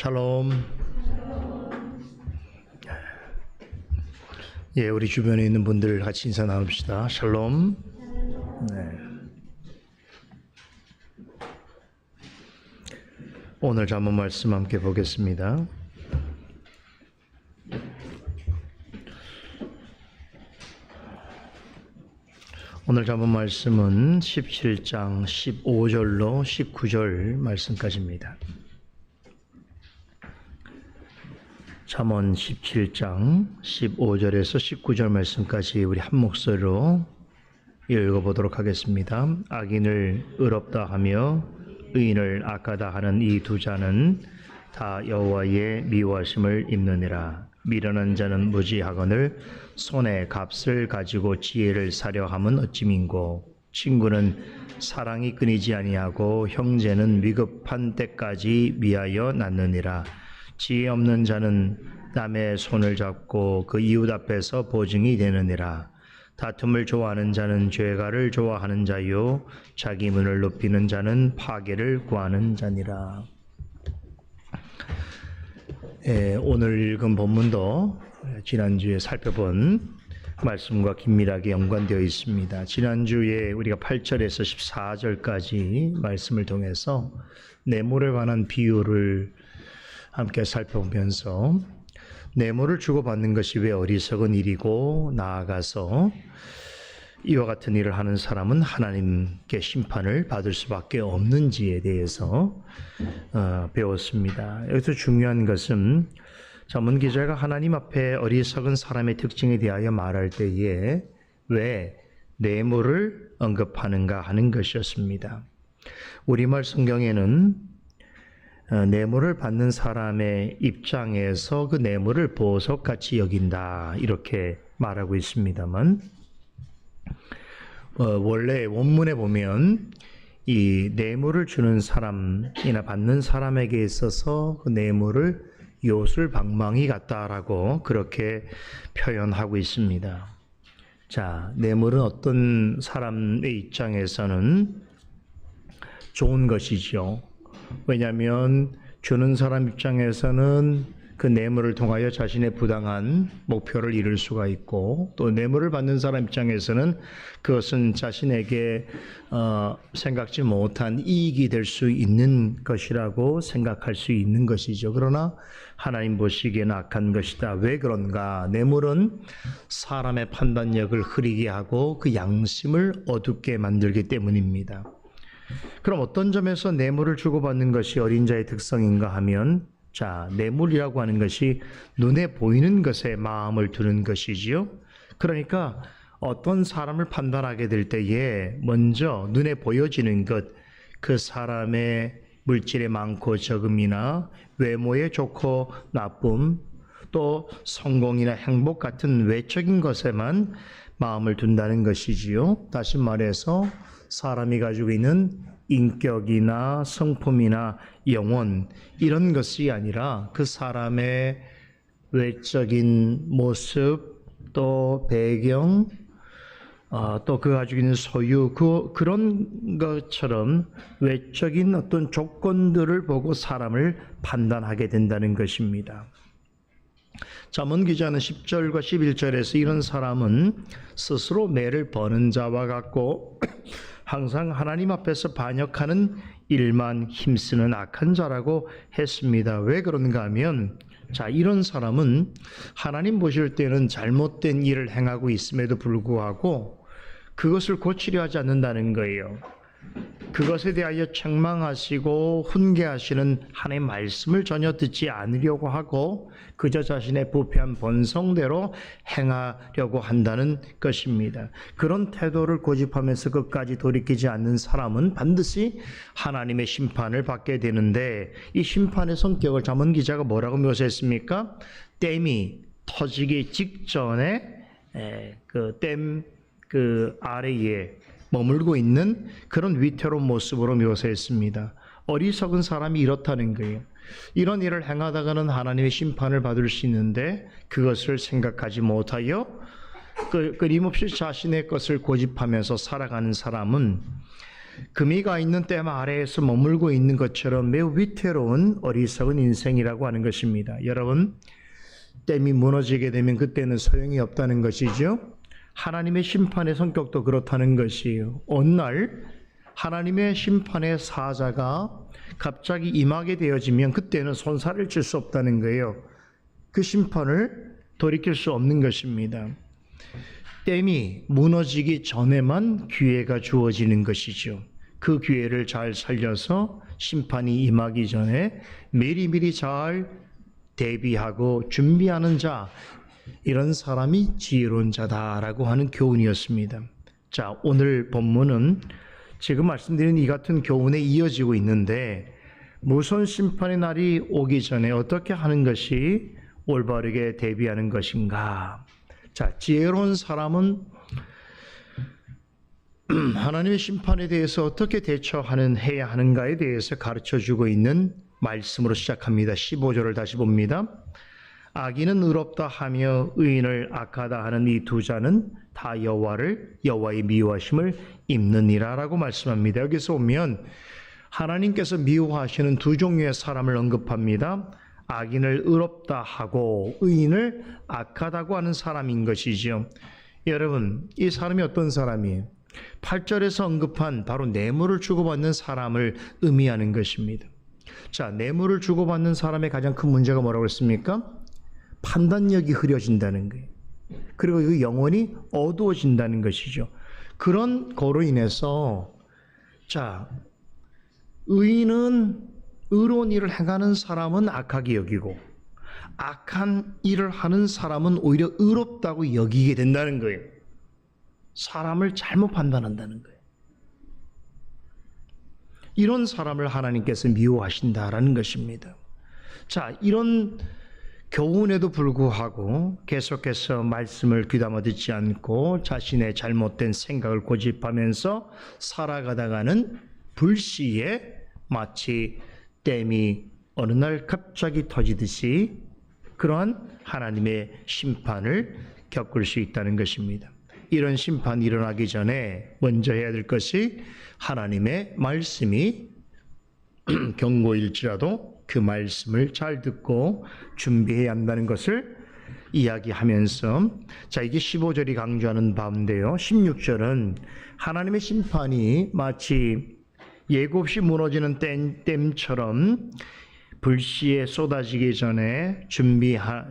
샬롬. 예, 우리 주변에 있는 분들 같이 인사 나눕시다. 샬롬. 네. 오늘 잠언 말씀 함께 보겠습니다. 오늘 잠언 말씀은 17장 15절로 19절 말씀까지입니다. 잠언 17장 15절에서 19절 말씀까지 우리 한 목소리로 읽어보도록 하겠습니다. 악인을 의롭다 하며 의인을 악하다 하는 이 두 자는 다 여호와의 미워하심을 입느니라. 미련한 자는 무지하거늘 손에 값을 가지고 지혜를 사려 함은 어찌민고. 친구는 사랑이 끊이지 아니하고 형제는 위급한 때까지 미하여 낳느니라. 지혜 없는 자는 남의 손을 잡고 그 이웃 앞에서 보증이 되느니라. 다툼을 좋아하는 자는 죄가를 좋아하는 자요 자기 문을 높이는 자는 파괴를 구하는 자니라. 오늘 읽은 본문도 지난주에 살펴본 말씀과 긴밀하게 연관되어 있습니다. 지난주에 우리가 8절에서 14절까지 말씀을 통해서 뇌물에 관한 비유를 함께 살펴보면서 뇌물을 주고받는 것이 왜 어리석은 일이고, 나아가서 이와 같은 일을 하는 사람은 하나님께 심판을 받을 수밖에 없는지에 대해서 배웠습니다. 여기서 중요한 것은 잠언 기자가 하나님 앞에 어리석은 사람의 특징에 대하여 말할 때에 왜 뇌물을 언급하는가 하는 것이었습니다. 우리말 성경에는 뇌물을 받는 사람의 입장에서 그 뇌물을 보석같이 여긴다 이렇게 말하고 있습니다만, 원래 원문에 보면 이 뇌물을 주는 사람이나 받는 사람에게 있어서 그 뇌물을 요술방망이 같다라고 그렇게 표현하고 있습니다. 자, 뇌물은 어떤 사람의 입장에서는 좋은 것이죠. 왜냐하면 주는 사람 입장에서는 그 뇌물을 통하여 자신의 부당한 목표를 이룰 수가 있고, 또 뇌물을 받는 사람 입장에서는 그것은 자신에게 생각지 못한 이익이 될 수 있는 것이라고 생각할 수 있는 것이죠. 그러나 하나님 보시기에는 악한 것이다. 왜 그런가? 뇌물은 사람의 판단력을 흐리게 하고 그 양심을 어둡게 만들기 때문입니다. 그럼 어떤 점에서 뇌물을 주고받는 것이 어린 자의 특성인가 하면, 자, 뇌물이라고 하는 것이 눈에 보이는 것에 마음을 두는 것이지요. 그러니까 어떤 사람을 판단하게 될 때에 먼저 눈에 보여지는 것, 그 사람의 물질의 많고 적음이나 외모의 좋고 나쁨, 또 성공이나 행복 같은 외적인 것에만 마음을 둔다는 것이지요. 다시 말해서 사람이 가지고 있는 인격이나 성품이나 영혼, 이런 것이 아니라 그 사람의 외적인 모습, 또 배경, 또 그 가지고 있는 소유, 그런 것처럼 외적인 어떤 조건들을 보고 사람을 판단하게 된다는 것입니다. 잠언 기자는 10절과 11절에서 이런 사람은 스스로 매를 버는 자와 같고 항상 하나님 앞에서 반역하는 일만 힘쓰는 악한 자라고 했습니다. 왜 그런가 하면, 자, 이런 사람은 하나님 보실 때는 잘못된 일을 행하고 있음에도 불구하고 그것을 고치려 하지 않는다는 거예요. 그것에 대하여 책망하시고 훈계하시는 하나님의 말씀을 전혀 듣지 않으려고 하고 그저 자신의 부패한 본성대로 행하려고 한다는 것입니다. 그런 태도를 고집하면서 끝까지 돌이키지 않는 사람은 반드시 하나님의 심판을 받게 되는데, 이 심판의 성격을 잠언 기자가 뭐라고 묘사했습니까? 댐이 터지기 직전에 댐 아래에 머물고 있는 그런 위태로운 모습으로 묘사했습니다. 어리석은 사람이 이렇다는 거예요. 이런 일을 행하다가는 하나님의 심판을 받을 수 있는데 그것을 생각하지 못하여 끊임없이 자신의 것을 고집하면서 살아가는 사람은 금이가 있는 댐 아래에서 머물고 있는 것처럼 매우 위태로운 어리석은 인생이라고 하는 것입니다. 여러분, 댐이 무너지게 되면 그때는 소용이 없다는 것이죠. 하나님의 심판의 성격도 그렇다는 것이에요. 어느 날 하나님의 심판의 사자가 갑자기 임하게 되어지면 그때는 손살을 칠 수 없다는 거예요. 그 심판을 돌이킬 수 없는 것입니다. 댐이 무너지기 전에만 기회가 주어지는 것이죠. 그 기회를 잘 살려서 심판이 임하기 전에 미리미리 잘 대비하고 준비하는 자, 이런 사람이 지혜로운 자다라고 하는 교훈이었습니다. 자, 오늘 본문은 지금 말씀드린 이 같은 교훈에 이어지고 있는데, 무서운 심판의 날이 오기 전에 어떻게 하는 것이 올바르게 대비하는 것인가? 자, 지혜로운 사람은 하나님의 심판에 대해서 어떻게 해야 하는가에 대해서 가르쳐주고 있는 말씀으로 시작합니다. 15절을 다시 봅니다. 악인은 의롭다 하며 의인을 악하다 하는 이 두 자는 다 여호와의 미워하심을 입느니라라고 말씀합니다. 여기서 보면 하나님께서 미워하시는 두 종류의 사람을 언급합니다. 악인을 의롭다 하고 의인을 악하다고 하는 사람인 것이죠. 여러분, 이 사람이 어떤 사람이에요? 8절에서 언급한 바로 뇌물을 주고받는 사람을 의미하는 것입니다. 자, 뇌물을 주고받는 사람의 가장 큰 문제가 뭐라고 했습니까? 판단력이 흐려진다는 거예요. 그리고 그 영혼이 어두워진다는 것이죠. 그런 거로 인해서, 자, 의인은 의로운 일을 행하는 사람은 악하게 여기고 악한 일을 하는 사람은 오히려 의롭다고 여기게 된다는 거예요. 사람을 잘못 판단한다는 거예요. 이런 사람을 하나님께서 미워하신다라는 것입니다. 자, 이런 교훈에도 불구하고 계속해서 말씀을 귀담아 듣지 않고 자신의 잘못된 생각을 고집하면서 살아가다가는 불시에 마치 댐이 어느 날 갑자기 터지듯이 그러한 하나님의 심판을 겪을 수 있다는 것입니다. 이런 심판이 일어나기 전에 먼저 해야 될 것이 하나님의 말씀이 경고일지라도 그 말씀을 잘 듣고 준비해야 한다는 것을 이야기하면서, 자, 이게 15절이 강조하는 바인데요. 16절은 하나님의 심판이 마치 예고 없이 무너지는 댐처럼 불시에 쏟아지기 전에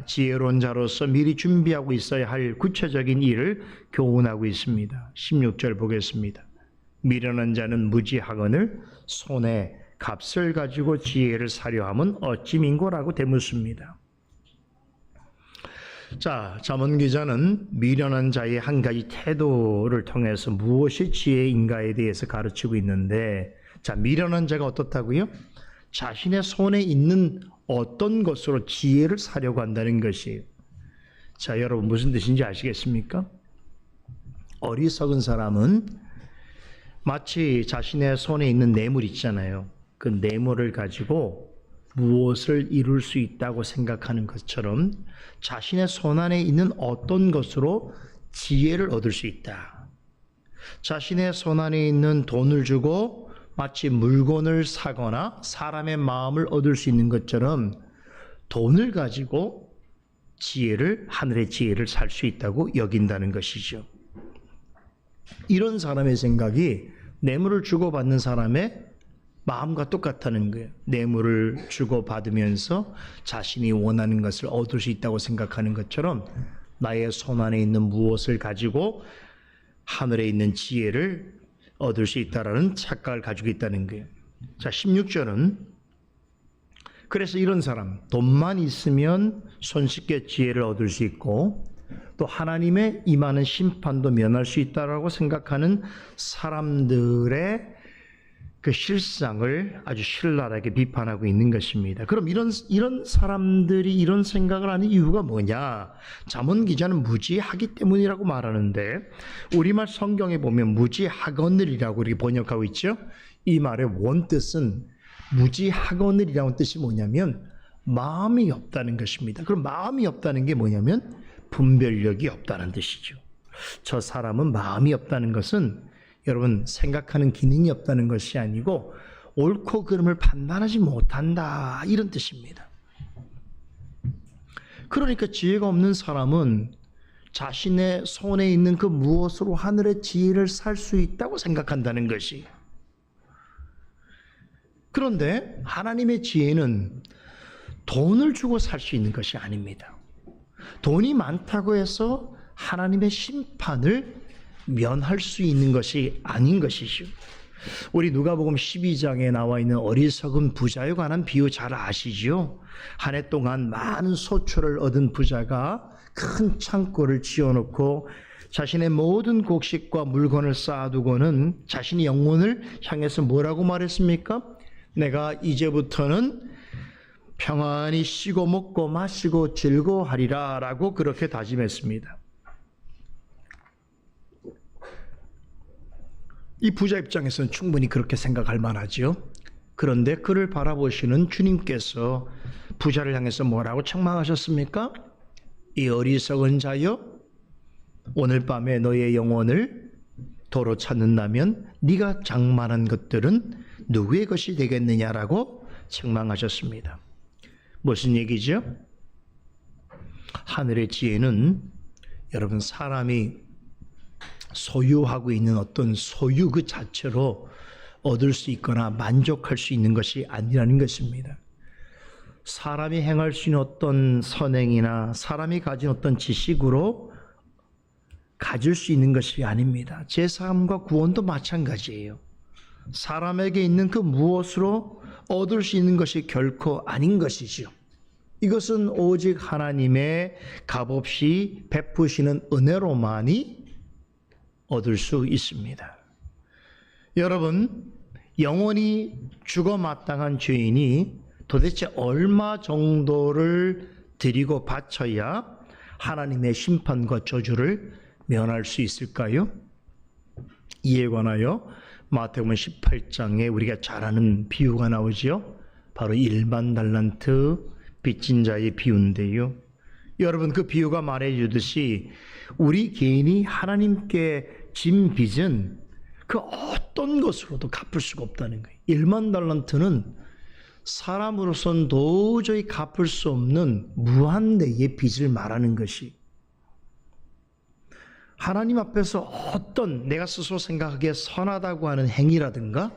지혜로운 자로서 미리 준비하고 있어야 할 구체적인 일을 교훈하고 있습니다. 16절 보겠습니다. 미련한 자는 무지하거늘 손에 값을 가지고 지혜를 사려 함은 어찌 민고라고 되묻습니다. 자, 잠언 기자는 미련한 자의 한 가지 태도를 통해서 무엇이 지혜인가에 대해서 가르치고 있는데, 자, 미련한 자가 어떻다고요? 자신의 손에 있는 어떤 것으로 지혜를 사려고 한다는 것이에요. 자, 여러분 무슨 뜻인지 아시겠습니까? 어리석은 사람은 마치 자신의 손에 있는 뇌물 있잖아요. 그 뇌물을 가지고 무엇을 이룰 수 있다고 생각하는 것처럼 자신의 손 안에 있는 어떤 것으로 지혜를 얻을 수 있다. 자신의 손 안에 있는 돈을 주고 마치 물건을 사거나 사람의 마음을 얻을 수 있는 것처럼 돈을 가지고 하늘의 지혜를 살 수 있다고 여긴다는 것이죠. 이런 사람의 생각이 뇌물을 주고받는 사람의 마음과 똑같다는 거예요. 뇌물을 주고받으면서 자신이 원하는 것을 얻을 수 있다고 생각하는 것처럼 나의 손 안에 있는 무엇을 가지고 하늘에 있는 지혜를 얻을 수 있다라는 착각을 가지고 있다는 거예요. 자, 16절은 그래서 이런 사람, 돈만 있으면 손쉽게 지혜를 얻을 수 있고 또 하나님의 임하는 심판도 면할 수 있다라고 생각하는 사람들의 그 실상을 아주 신랄하게 비판하고 있는 것입니다. 그럼 이런 사람들이 이런 생각을 하는 이유가 뭐냐? 잠언 기자는 무지하기 때문이라고 말하는데 우리말 성경에 보면 무지하거늘이라고 이렇게 번역하고 있죠. 이 말의 원뜻은 무지하거늘이라는 뜻이 뭐냐면 마음이 없다는 것입니다. 그럼 마음이 없다는 게 뭐냐면 분별력이 없다는 뜻이죠. 저 사람은 마음이 없다는 것은 여러분, 생각하는 기능이 없다는 것이 아니고 옳고 그름을 판단하지 못한다, 이런 뜻입니다. 그러니까 지혜가 없는 사람은 자신의 손에 있는 그 무엇으로 하늘의 지혜를 살 수 있다고 생각한다는 것이. 그런데 하나님의 지혜는 돈을 주고 살 수 있는 것이 아닙니다. 돈이 많다고 해서 하나님의 심판을 면할 수 있는 것이 아닌 것이죠. 우리 누가복음 12장에 나와 있는 어리석은 부자에 관한 비유 잘 아시죠? 한 해 동안 많은 소출을 얻은 부자가 큰 창고를 지어놓고 자신의 모든 곡식과 물건을 쌓아두고는 자신이 영혼을 향해서 뭐라고 말했습니까? 내가 이제부터는 평안히 쉬고 먹고 마시고 즐거워하리라 라고 그렇게 다짐했습니다. 이 부자 입장에서는 충분히 그렇게 생각할 만하죠. 그런데 그를 바라보시는 주님께서 부자를 향해서 뭐라고 책망하셨습니까? 이 어리석은 자여, 오늘 밤에 너의 영혼을 도로 찾는다면 네가 장만한 것들은 누구의 것이 되겠느냐라고 책망하셨습니다. 무슨 얘기죠? 하늘의 지혜는 여러분, 사람이 소유하고 있는 어떤 소유 그 자체로 얻을 수 있거나 만족할 수 있는 것이 아니라는 것입니다. 사람이 행할 수 있는 어떤 선행이나 사람이 가진 어떤 지식으로 가질 수 있는 것이 아닙니다. 제 삶과 구원도 마찬가지예요. 사람에게 있는 그 무엇으로 얻을 수 있는 것이 결코 아닌 것이죠. 이것은 오직 하나님의 값없이 베푸시는 은혜로만이 얻을 수 있습니다. 여러분, 영원히 죽어 마땅한 죄인이 도대체 얼마 정도를 드리고 바쳐야 하나님의 심판과 저주를 면할 수 있을까요? 이에 관하여 마태복음 18장에 우리가 잘 아는 비유가 나오죠. 바로 1만 달란트 빚진 자의 비유인데요. 여러분, 그 비유가 말해주듯이 우리 개인이 하나님께 진 빚은 그 어떤 것으로도 갚을 수가 없다는 거예요. 1만 달란트는 사람으로선 도저히 갚을 수 없는 무한대의 빚을 말하는 것이, 하나님 앞에서 어떤 내가 스스로 생각하기에 선하다고 하는 행위라든가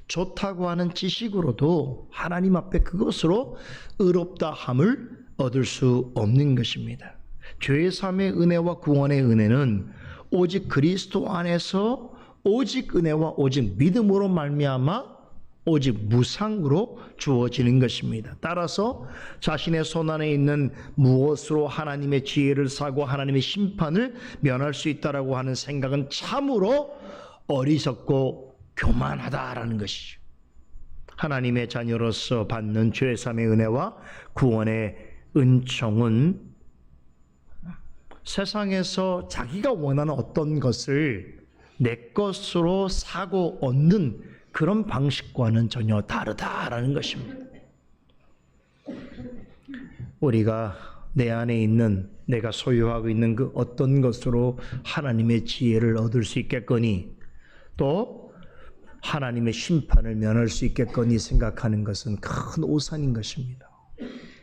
좋다고 하는 지식으로도 하나님 앞에 그것으로 의롭다 함을 얻을 수 없는 것입니다. 죄 사함의 은혜와 구원의 은혜는 오직 그리스도 안에서 오직 은혜와 오직 믿음으로 말미암아 오직 무상으로 주어지는 것입니다. 따라서 자신의 손안에 있는 무엇으로 하나님의 지혜를 사고 하나님의 심판을 면할 수 있다라고 하는 생각은 참으로 어리석고 교만하다라는 것이죠. 하나님의 자녀로서 받는 죄사함의 은혜와 구원의 은총은 세상에서 자기가 원하는 어떤 것을 내 것으로 사고 얻는 그런 방식과는 전혀 다르다라는 것입니다. 우리가 내 안에 있는, 내가 소유하고 있는 그 어떤 것으로 하나님의 지혜를 얻을 수 있겠거니 또 하나님의 심판을 면할 수 있겠거니 생각하는 것은 큰 오산인 것입니다.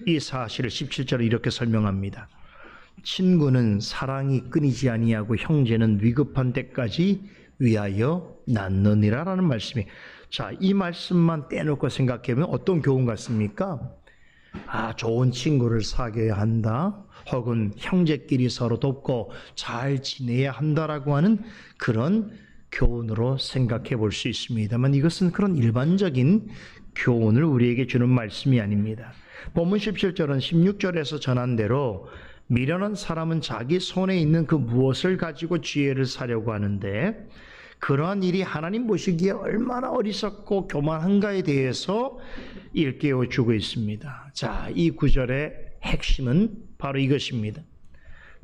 이 사실을 17절에 이렇게 설명합니다. 친구는 사랑이 끊이지 아니하고 형제는 위급한 때까지 위하여 낳느니라 라는 말씀이, 자, 이 말씀만 떼놓고 생각해보면 어떤 교훈 같습니까? 좋은 친구를 사귀어야 한다, 혹은 형제끼리 서로 돕고 잘 지내야 한다라고 하는 그런 교훈으로 생각해 볼 수 있습니다만 이것은 그런 일반적인 교훈을 우리에게 주는 말씀이 아닙니다. 본문 17절은 16절에서 전한 대로 미련한 사람은 자기 손에 있는 그 무엇을 가지고 지혜를 사려고 하는데 그러한 일이 하나님 보시기에 얼마나 어리석고 교만한가에 대해서 일깨워 주고 있습니다. 자, 이 구절의 핵심은 바로 이것입니다.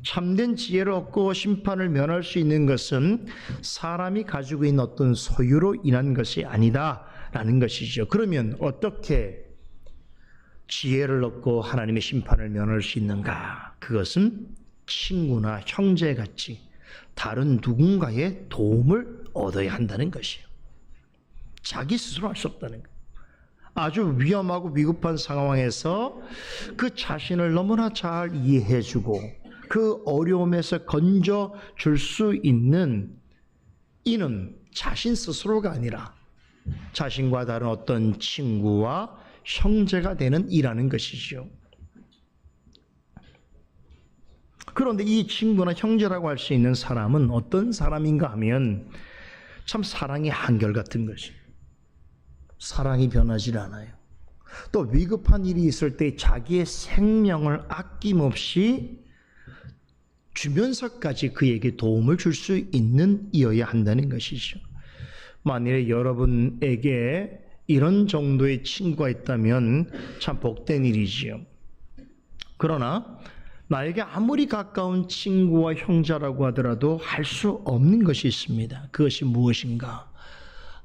참된 지혜를 얻고 심판을 면할 수 있는 것은 사람이 가지고 있는 어떤 소유로 인한 것이 아니다라는 것이죠. 그러면 어떻게 지혜를 얻고 하나님의 심판을 면할 수 있는가? 그것은 친구나 형제같이 다른 누군가의 도움을 얻어야 한다는 것이에요. 자기 스스로 할 수 없다는 거예요. 아주 위험하고 위급한 상황에서 그 자신을 너무나 잘 이해해주고 그 어려움에서 건져줄 수 있는 이는 자신 스스로가 아니라 자신과 다른 어떤 친구와 형제가 되는 이라는 것이죠. 그런데 이 친구나 형제라고 할 수 있는 사람은 어떤 사람인가 하면 참 사랑이 한결같은 것이에요. 사랑이 변하지 않아요. 또 위급한 일이 있을 때 자기의 생명을 아낌없이 주면서까지 그에게 도움을 줄 수 있는 이어야 한다는 것이죠. 만일에 여러분에게 이런 정도의 친구가 있다면 참 복된 일이지요. 그러나 나에게 아무리 가까운 친구와 형제라고 하더라도 할 수 없는 것이 있습니다. 그것이 무엇인가?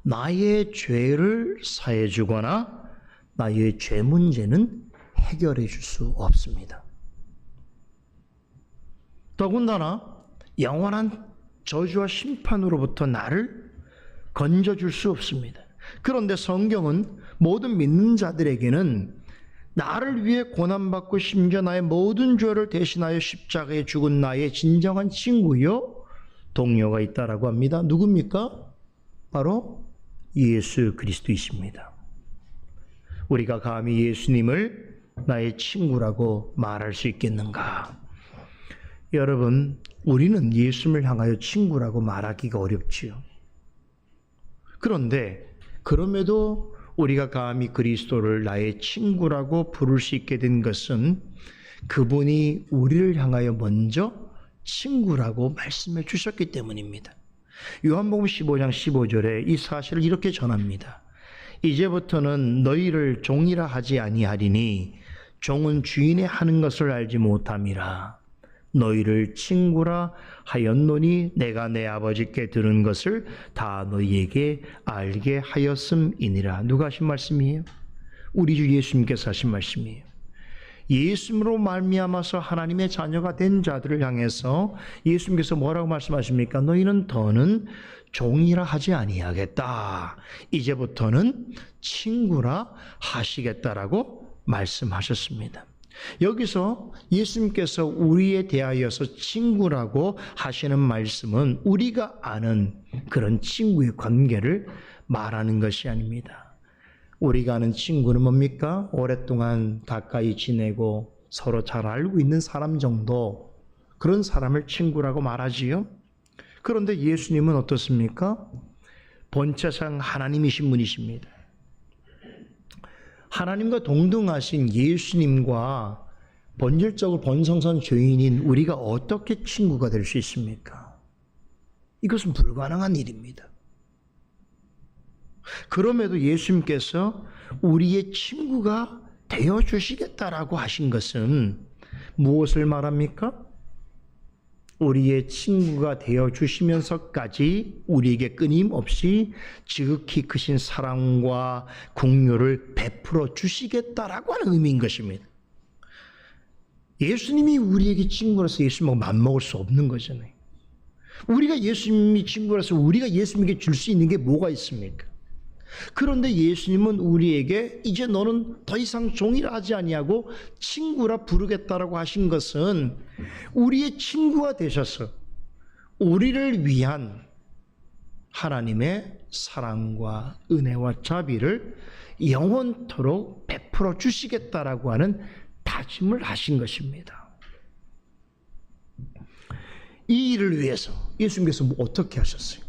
나의 죄를 사해 주거나 나의 죄 문제는 해결해 줄 수 없습니다. 더군다나 영원한 저주와 심판으로부터 나를 건져줄 수 없습니다. 그런데 성경은 모든 믿는 자들에게는 나를 위해 고난받고 심지어 나의 모든 죄를 대신하여 십자가에 죽은 나의 진정한 친구요 동료가 있다라고 합니다. 누굽니까? 바로 예수 그리스도이십니다. 우리가 감히 예수님을 나의 친구라고 말할 수 있겠는가? 여러분, 우리는 예수님을 향하여 친구라고 말하기가 어렵지요. 그런데 그럼에도 우리가 감히 그리스도를 나의 친구라고 부를 수 있게 된 것은 그분이 우리를 향하여 먼저 친구라고 말씀해 주셨기 때문입니다. 요한복음 15장 15절에 이 사실을 이렇게 전합니다. 이제부터는 너희를 종이라 하지 아니하리니 종은 주인의 하는 것을 알지 못함이라. 너희를 친구라 하였노니 내가 내 아버지께 들은 것을 다 너희에게 알게 하였음이니라. 누가 하신 말씀이에요? 우리 주 예수님께서 하신 말씀이에요. 예수님으로 말미암아서 하나님의 자녀가 된 자들을 향해서 예수님께서 뭐라고 말씀하십니까? 너희는 더는 종이라 하지 아니하겠다. 이제부터는 친구라 하시겠다라고 말씀하셨습니다. 여기서 예수님께서 우리에 대하여서 친구라고 하시는 말씀은 우리가 아는 그런 친구의 관계를 말하는 것이 아닙니다. 우리가 아는 친구는 뭡니까? 오랫동안 가까이 지내고 서로 잘 알고 있는 사람 정도, 그런 사람을 친구라고 말하지요. 그런데 예수님은 어떻습니까? 본체상 하나님이신 분이십니다. 하나님과 동등하신 예수님과 본질적으로 본성선 죄인인 우리가 어떻게 친구가 될 수 있습니까? 이것은 불가능한 일입니다. 그럼에도 예수님께서 우리의 친구가 되어주시겠다라고 하신 것은 무엇을 말합니까? 우리의 친구가 되어주시면서까지 우리에게 끊임없이 지극히 크신 사랑과 긍휼을 베풀어 주시겠다라고 하는 의미인 것입니다. 예수님이 우리에게 친구라서 예수님하고 맞먹을 수 없는 거잖아요. 우리가 예수님이 친구라서 우리가 예수님에게 줄 수 있는 게 뭐가 있습니까? 그런데 예수님은 우리에게 이제 너는 더 이상 종이라 하지 아니하고 친구라 부르겠다라고 하신 것은 우리의 친구가 되셔서 우리를 위한 하나님의 사랑과 은혜와 자비를 영원토록 베풀어 주시겠다라고 하는 다짐을 하신 것입니다. 이 일을 위해서 예수님께서 어떻게 하셨어요?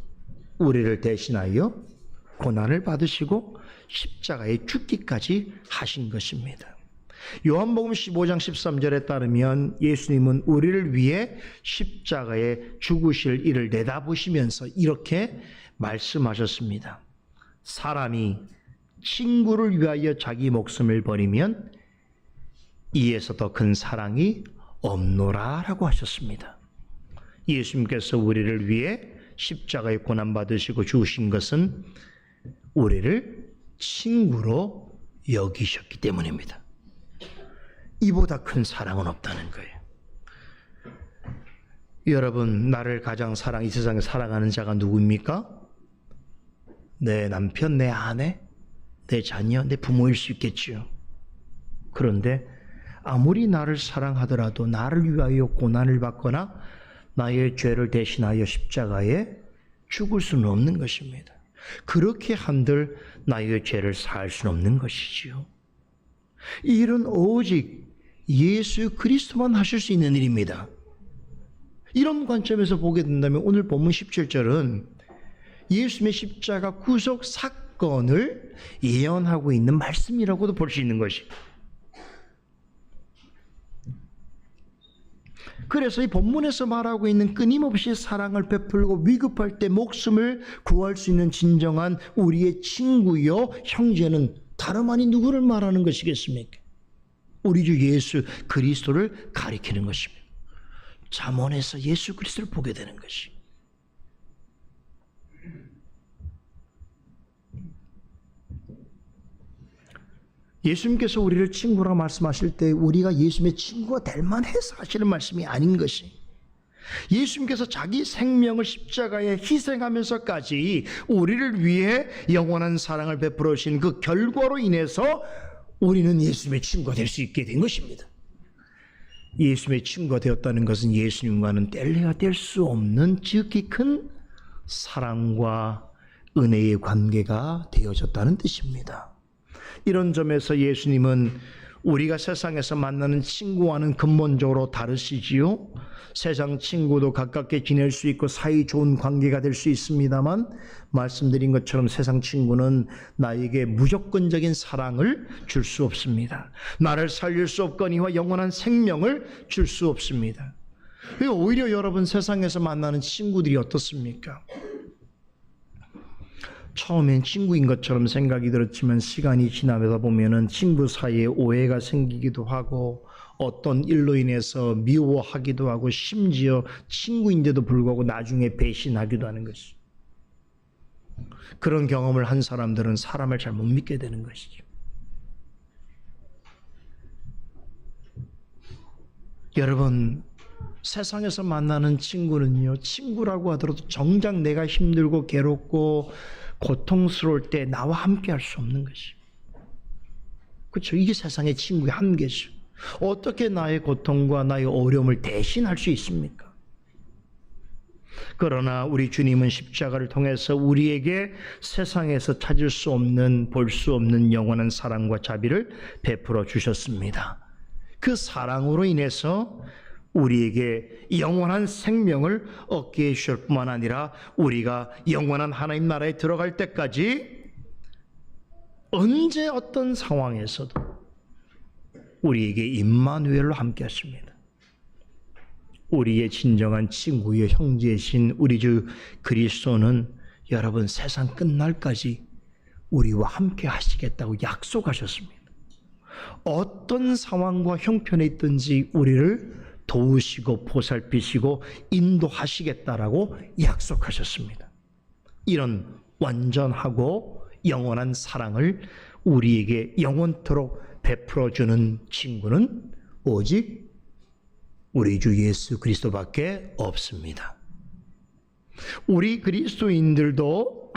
우리를 대신하여 고난을 받으시고 십자가에 죽기까지 하신 것입니다. 요한복음 15장 13절에 따르면 예수님은 우리를 위해 십자가에 죽으실 일을 내다보시면서 이렇게 말씀하셨습니다. 사람이 친구를 위하여 자기 목숨을 버리면 이에서 더 큰 사랑이 없노라 라고 하셨습니다. 예수님께서 우리를 위해 십자가에 고난받으시고 죽으신 것은 우리를 친구로 여기셨기 때문입니다. 이보다 큰 사랑은 없다는 거예요. 여러분, 나를 가장 이 세상에 사랑하는 자가 누구입니까? 내 남편, 내 아내, 내 자녀, 내 부모일 수 있겠지요. 그런데 아무리 나를 사랑하더라도 나를 위하여 고난을 받거나 나의 죄를 대신하여 십자가에 죽을 수는 없는 것입니다. 그렇게 한들 나의 죄를 사할 수는 없는 것이지요. 이 일은 오직 예수 그리스도만 하실 수 있는 일입니다. 이런 관점에서 보게 된다면 오늘 본문 17절은 예수님의 십자가 구속 사건을 예언하고 있는 말씀이라고도 볼 수 있는 것입니다. 그래서 이 본문에서 말하고 있는 끊임없이 사랑을 베풀고 위급할 때 목숨을 구할 수 있는 진정한 우리의 친구요 형제는 다름 아닌 누구를 말하는 것이겠습니까? 우리 주 예수 그리스도를 가리키는 것입니다. 잠언에서 예수 그리스도를 보게 되는 것이. 예수님께서 우리를 친구라고 말씀하실 때 우리가 예수님의 친구가 될 만해서 하시는 말씀이 아닌 것이, 예수님께서 자기 생명을 십자가에 희생하면서까지 우리를 위해 영원한 사랑을 베풀어 주신 그 결과로 인해서 우리는 예수님의 친구가 될 수 있게 된 것입니다. 예수님의 친구가 되었다는 것은 예수님과는 뗄래야 뗄 수 없는 지극히 큰 사랑과 은혜의 관계가 되어졌다는 뜻입니다. 이런 점에서 예수님은 우리가 세상에서 만나는 친구와는 근본적으로 다르시지요. 세상 친구도 가깝게 지낼 수 있고 사이 좋은 관계가 될 수 있습니다만, 말씀드린 것처럼 세상 친구는 나에게 무조건적인 사랑을 줄 수 없습니다. 나를 살릴 수 없거니와 영원한 생명을 줄 수 없습니다. 오히려 여러분, 세상에서 만나는 친구들이 어떻습니까? 처음엔 친구인 것처럼 생각이 들었지만 시간이 지나면서 보면은 친구 사이에 오해가 생기기도 하고 어떤 일로 인해서 미워하기도 하고 심지어 친구인데도 불구하고 나중에 배신하기도 하는 것이죠. 그런 경험을 한 사람들은 사람을 잘 못 믿게 되는 것이죠. 여러분, 세상에서 만나는 친구는요, 친구라고 하더라도 정작 내가 힘들고 괴롭고 고통스러울 때 나와 함께 할 수 없는 것이. 그렇죠? 이게 세상의 친구의 한계죠. 어떻게 나의 고통과 나의 어려움을 대신할 수 있습니까? 그러나 우리 주님은 십자가를 통해서 우리에게 세상에서 찾을 수 없는, 볼 수 없는 영원한 사랑과 자비를 베풀어 주셨습니다. 그 사랑으로 인해서 우리에게 영원한 생명을 얻게 해주실 뿐만 아니라 우리가 영원한 하나님 나라에 들어갈 때까지 언제 어떤 상황에서도 우리에게 임마누엘로 함께 하십니다. 우리의 진정한 친구의 형제이신 우리 주 그리스도는 여러분, 세상 끝날까지 우리와 함께 하시겠다고 약속하셨습니다. 어떤 상황과 형편에 있든지 우리를 도우시고 보살피시고 인도하시겠다라고 약속하셨습니다. 이런 완전하고 영원한 사랑을 우리에게 영원토록 베풀어주는 친구는 오직 우리 주 예수 그리스도밖에 없습니다. 우리 그리스도인들도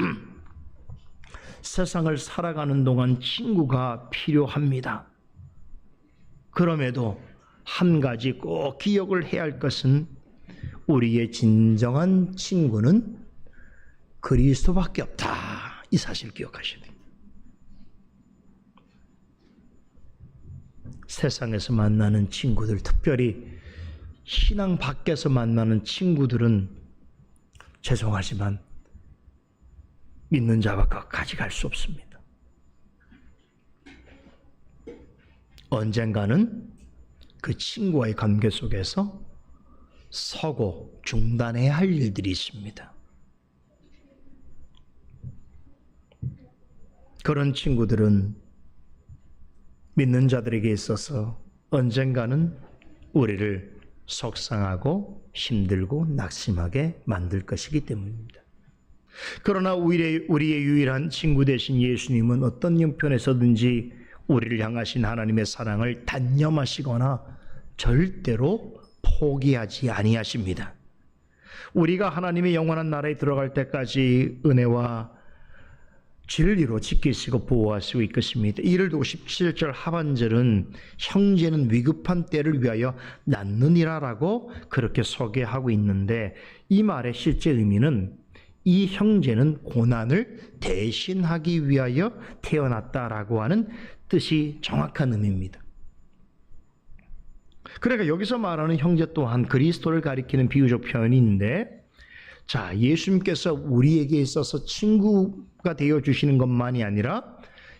세상을 살아가는 동안 친구가 필요합니다. 그럼에도 한 가지 꼭 기억을 해야 할 것은 우리의 진정한 친구는 그리스도밖에 없다. 이 사실을 기억하셔야 돼요. 세상에서 만나는 친구들, 특별히 신앙 밖에서 만나는 친구들은 죄송하지만 믿는 자와 끝까지 갈 수 없습니다. 언젠가는 그 친구와의 관계 속에서 서고 중단해야 할 일들이 있습니다. 그런 친구들은 믿는 자들에게 있어서 언젠가는 우리를 속상하고 힘들고 낙심하게 만들 것이기 때문입니다. 그러나 우리의 유일한 친구 되신 예수님은 어떤 형편에서든지 우리를 향하신 하나님의 사랑을 단념하시거나 절대로 포기하지 아니하십니다. 우리가 하나님의 영원한 나라에 들어갈 때까지 은혜와 진리로 지키시고 보호하시고 이끄십니다. 이를 두고 17절 하반절은 형제는 위급한 때를 위하여 낳느니라라고 그렇게 소개하고 있는데, 이 말의 실제 의미는 이 형제는 고난을 대신하기 위하여 태어났다라고 하는 뜻이 정확한 의미입니다. 그러니까 여기서 말하는 형제 또한 그리스도를 가리키는 비유적 표현인데, 자, 예수님께서 우리에게 있어서 친구가 되어주시는 것만이 아니라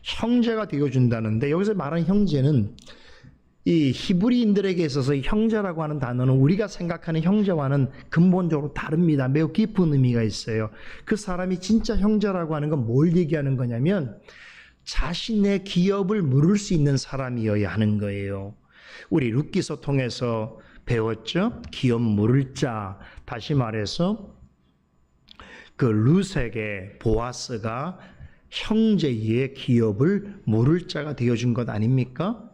형제가 되어준다는데, 여기서 말하는 형제는 이 히브리인들에게 있어서 형제라고 하는 단어는 우리가 생각하는 형제와는 근본적으로 다릅니다. 매우 깊은 의미가 있어요. 그 사람이 진짜 형제라고 하는 건 뭘 얘기하는 거냐면 자신의 기업을 물을 수 있는 사람이어야 하는 거예요. 우리 룻기서 통해서 배웠죠? 기업 물을 자. 다시 말해서 그 룻에게 보아스가 형제의 기업을 물을 자가 되어준 것 아닙니까?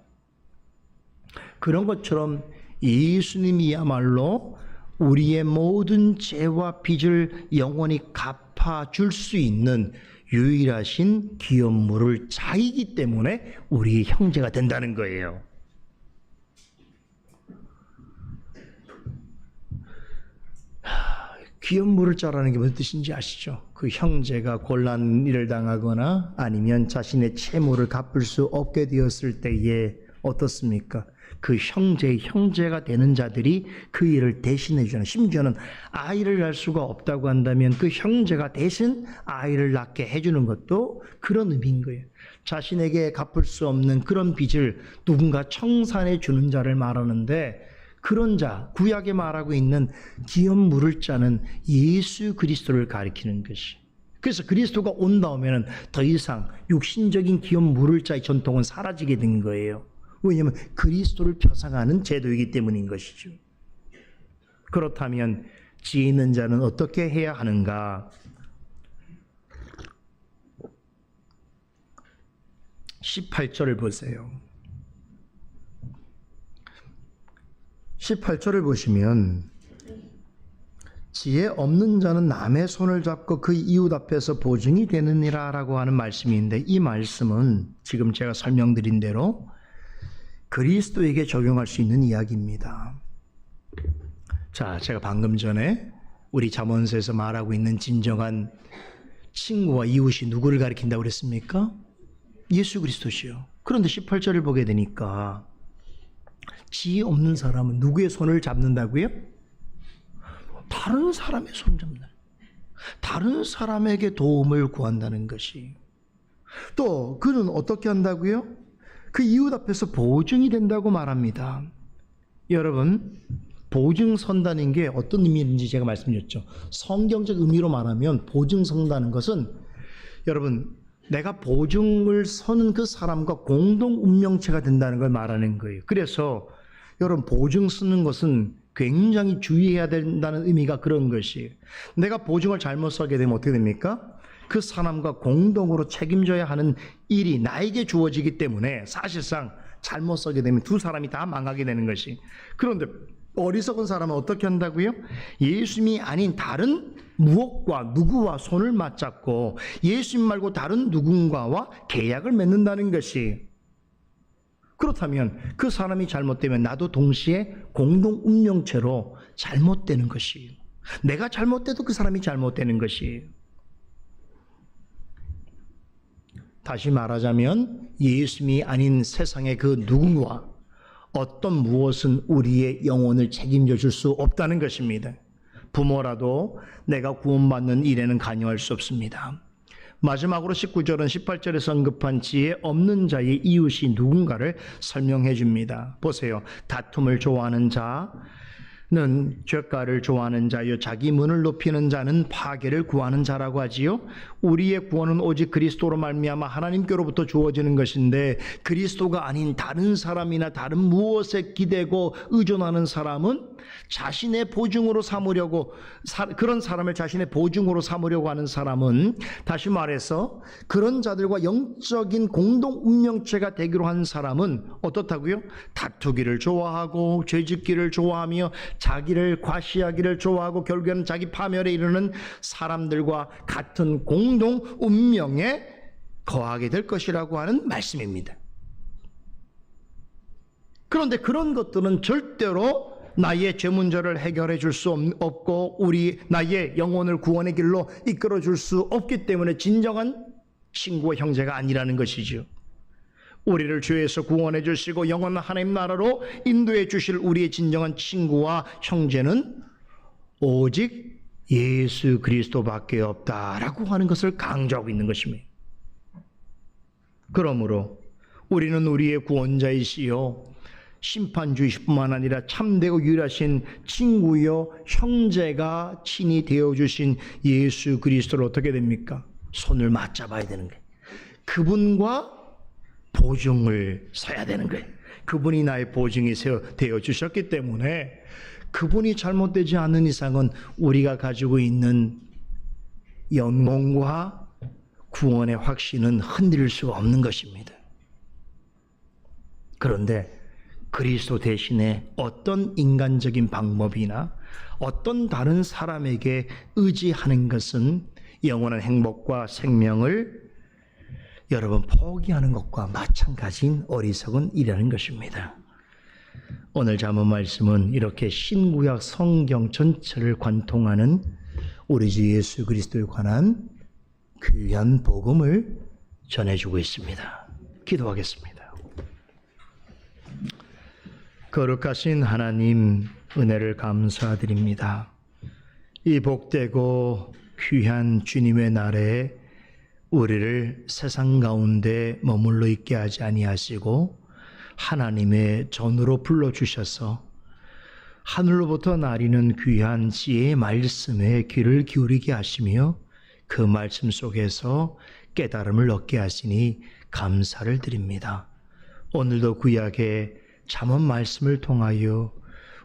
그런 것처럼 예수님이야말로 우리의 모든 죄와 빚을 영원히 갚아줄 수 있는 유일하신 기업 물을 자이기 때문에 우리의 형제가 된다는 거예요. 기업 물을 자라는 게 무슨 뜻인지 아시죠? 그 형제가 곤란 일을 당하거나 아니면 자신의 채무를 갚을 수 없게 되었을 때에 어떻습니까? 그 형제가 되는 자들이 그 일을 대신해 주는, 심지어는 아이를 낳을 수가 없다고 한다면 그 형제가 대신 아이를 낳게 해주는 것도 그런 의미인 거예요. 자신에게 갚을 수 없는 그런 빚을 누군가 청산해 주는 자를 말하는데, 그런 자, 구약에 말하고 있는 기업 물을 자는 예수 그리스도를 가리키는 것이. 그래서 그리스도가 온다오면 더 이상 육신적인 기업 물을 자의 전통은 사라지게 된 거예요. 왜냐하면 그리스도를 표상하는 제도이기 때문인 것이죠. 그렇다면 지혜 있는 자는 어떻게 해야 하는가? 18절을 보세요. 18절을 보시면 지혜 없는 자는 남의 손을 잡고 그 이웃 앞에서 보증이 되느니라 라고 하는 말씀인데, 이 말씀은 지금 제가 설명드린 대로 그리스도에게 적용할 수 있는 이야기입니다. 자, 제가 방금 전에 우리 잠언서에서 말하고 있는 진정한 친구와 이웃이 누구를 가리킨다고 그랬습니까? 예수 그리스도시요. 그런데 18절을 보게 되니까 지혜 없는 사람은 누구의 손을 잡는다고요? 다른 사람의 손 잡는, 다른 사람에게 도움을 구한다는 것이. 또 그는 어떻게 한다고요? 그 이웃 앞에서 보증이 된다고 말합니다. 여러분, 보증 선다는 게 어떤 의미인지 제가 말씀드렸죠. 성경적 의미로 말하면 보증 선다는 것은, 여러분, 내가 보증을 서는 그 사람과 공동 운명체가 된다는 걸 말하는 거예요. 그래서 여러분, 보증 쓰는 것은 굉장히 주의해야 된다는 의미가 그런 것이에요. 내가 보증을 잘못 서게 되면 어떻게 됩니까? 그 사람과 공동으로 책임져야 하는 일이 나에게 주어지기 때문에 사실상 잘못 서게 되면 두 사람이 다 망하게 되는 것이. 그런데 어리석은 사람은 어떻게 한다고요? 예수님이 아닌 다른 무엇과 누구와 손을 맞잡고 예수님 말고 다른 누군가와 계약을 맺는다는 것이. 그렇다면 그 사람이 잘못되면 나도 동시에 공동 운명체로 잘못되는 것이에요. 내가 잘못돼도 그 사람이 잘못되는 것이에요. 다시 말하자면 예수님이 아닌 세상의 그 누군가, 어떤 무엇은 우리의 영혼을 책임져 줄 수 없다는 것입니다. 부모라도 내가 구원받는 일에는 관여할 수 없습니다. 마지막으로 19절은 18절에서 언급한 지혜 없는 자의 이웃이 누군가를 설명해 줍니다. 보세요. 다툼을 좋아하는 자는 죄가를 좋아하는 자요, 자기 문을 높이는 자는 파괴를 구하는 자라고 하지요. 우리의 구원은 오직 그리스도로 말미암아 하나님께로부터 주어지는 것인데, 그리스도가 아닌 다른 사람이나 다른 무엇에 기대고 의존하는 사람은 자신의 보증으로 삼으려고, 그런 사람을 자신의 보증으로 삼으려고 하는 사람은, 다시 말해서 그런 자들과 영적인 공동 운명체가 되기로 한 사람은 어떻다고요? 다투기를 좋아하고 죄짓기를 좋아하며 자기를 과시하기를 좋아하고 결국에는 자기 파멸에 이르는 사람들과 같은 공동 운명의 거하게 될 것이라고 하는 말씀입니다. 그런데 그런 것들은 절대로 나의 죄 문제를 해결해 줄 수 없고 나의 영혼을 구원의 길로 이끌어 줄 수 없기 때문에 진정한 친구와 형제가 아니라는 것이죠. 우리를 죄에서 구원해 주시고 영원한 하나님 나라로 인도해 주실 우리의 진정한 친구와 형제는 오직 예수 그리스도밖에 없다라고 하는 것을 강조하고 있는 것입니다. 그러므로 우리는 우리의 구원자이시요 심판주이실 뿐만 아니라 참되고 유일하신 친구요 형제가 친히 되어주신 예수 그리스도를 어떻게 됩니까? 손을 맞잡아야 되는 거예요. 그분과 보증을 서야 되는 거예요. 그분이 나의 보증이 되어 주셨기 때문에 그분이 잘못되지 않는 이상은 우리가 가지고 있는 영광과 구원의 확신은 흔들릴 수가 없는 것입니다. 그런데 그리스도 대신에 어떤 인간적인 방법이나 어떤 다른 사람에게 의지하는 것은 영원한 행복과 생명을 여러분 포기하는 것과 마찬가지인 어리석은 일이라는 것입니다. 오늘 잠언 말씀은 이렇게 신구약 성경 전체를 관통하는 우리 주 예수 그리스도에 관한 귀한 복음을 전해주고 있습니다. 기도하겠습니다. 거룩하신 하나님, 은혜를 감사드립니다. 이 복되고 귀한 주님의 날에 우리를 세상 가운데 머물러 있게 하지 아니하시고 하나님의 전으로 불러주셔서 하늘로부터 나리는 귀한 지혜의 말씀에 귀를 기울이게 하시며 그 말씀 속에서 깨달음을 얻게 하시니 감사를 드립니다. 오늘도 구약의 잠언 말씀을 통하여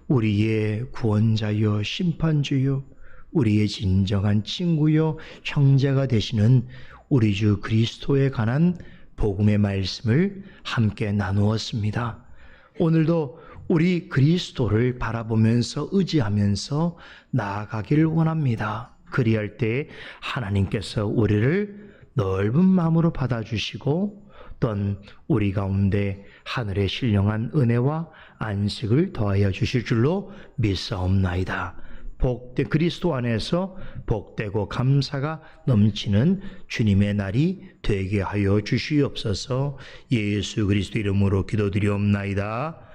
우리의 구원자요 심판주요 우리의 진정한 친구요 형제가 되시는 우리 주 그리스도에 관한 복음의 말씀을 함께 나누었습니다. 오늘도 우리 그리스도를 바라보면서 의지하면서 나아가기를 원합니다. 그리할 때 하나님께서 우리를 넓은 마음으로 받아주시고 또한 우리 가운데 하늘의 신령한 은혜와 안식을 더하여 주실 줄로 믿사옵나이다. 복된 그리스도 안에서 복되고 감사가 넘치는 주님의 날이 되게 하여 주시옵소서. 예수 그리스도 이름으로 기도드리옵나이다.